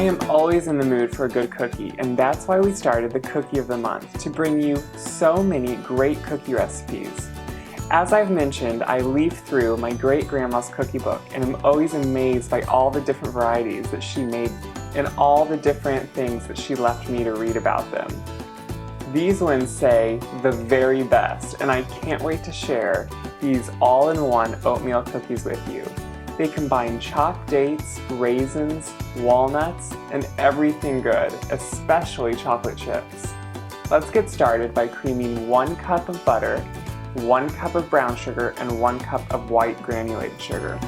I am always in the mood for a good cookie, and that's why we started the Cookie of the Month, to bring you so many great cookie recipes. As I've mentioned, I leaf through my great-grandma's cookie book and am always amazed by all the different varieties that she made and all the different things that she left me to read about them. These ones say the very best, and I can't wait to share these all-in-one oatmeal cookies with you. They combine chopped dates, raisins, walnuts, and everything good, especially chocolate chips. Let's get started by creaming 1 cup of butter, 1 cup of brown sugar, and 1 cup of white granulated sugar.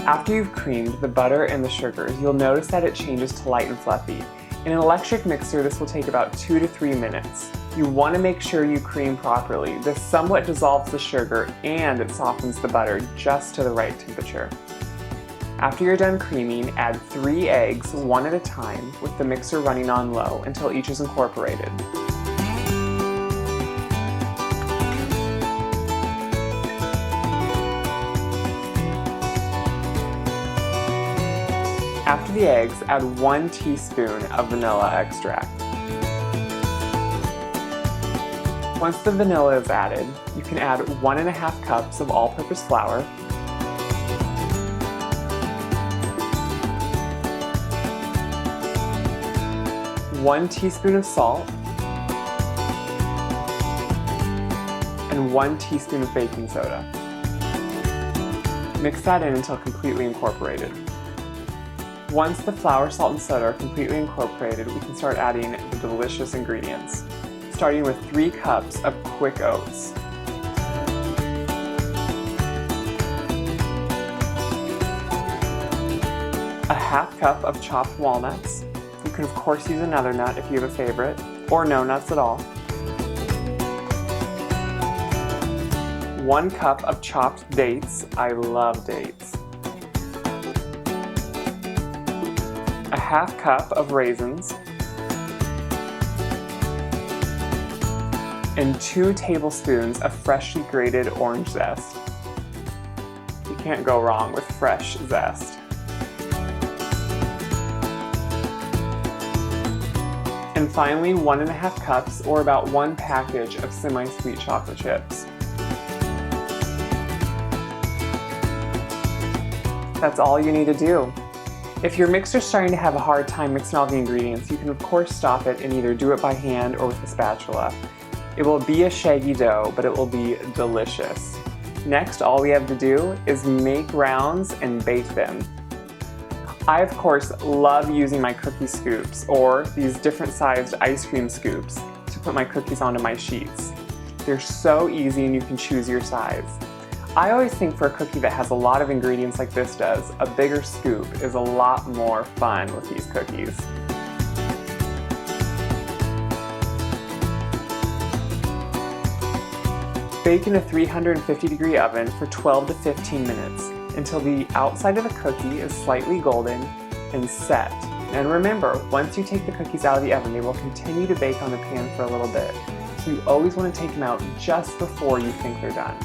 After you've creamed the butter and the sugars, you'll notice that it changes to light and fluffy. In an electric mixer, this will take about 2 to 3 minutes. You want to make sure you cream properly. This somewhat dissolves the sugar and it softens the butter just to the right temperature. After you're done creaming, add 3 eggs, one at a time, with the mixer running on low until each is incorporated. After the eggs, add 1 teaspoon of vanilla extract. Once the vanilla is added, you can add 1½ cups of all-purpose flour, 1 teaspoon of salt, and 1 teaspoon of baking soda. Mix that in until completely incorporated. Once the flour, salt, and soda are completely incorporated, we can start adding the delicious ingredients, starting with 3 cups of quick oats. A ½ cup of chopped walnuts. You can of course use another nut if you have a favorite, or no nuts at all. 1 cup of chopped dates. I love dates. A ½ cup of raisins, and 2 tablespoons of freshly grated orange zest. You can't go wrong with fresh zest. And finally, 1½ cups, or about 1 package of semi-sweet chocolate chips. That's all you need to do. If your mixer's starting to have a hard time mixing all the ingredients, you can of course stop it and either do it by hand or with a spatula. It will be a shaggy dough, but it will be delicious. Next, all we have to do is make rounds and bake them. I of course love using my cookie scoops, or these different sized ice cream scoops, to put my cookies onto my sheets. They're so easy and you can choose your size. I always think for a cookie that has a lot of ingredients like this does, a bigger scoop is a lot more fun with these cookies. Bake in a 350-degree oven for 12 to 15 minutes until the outside of the cookie is slightly golden and set. And remember, once you take the cookies out of the oven, they will continue to bake on the pan for a little bit. So you always want to take them out just before you think they're done.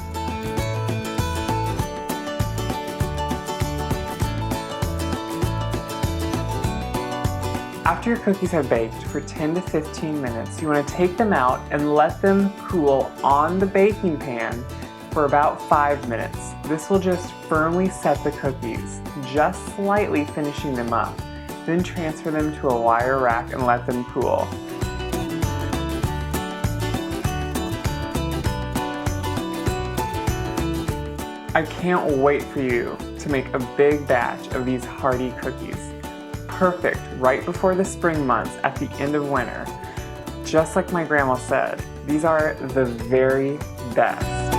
After your cookies have baked for 10 to 15 minutes, you want to take them out and let them cool on the baking pan for about 5 minutes. This will just firmly set the cookies, just slightly finishing them up. Then transfer them to a wire rack and let them cool. I can't wait for you to make a big batch of these hearty cookies. Perfect right before the spring months at the end of winter. Just like my grandma said, these are the very best.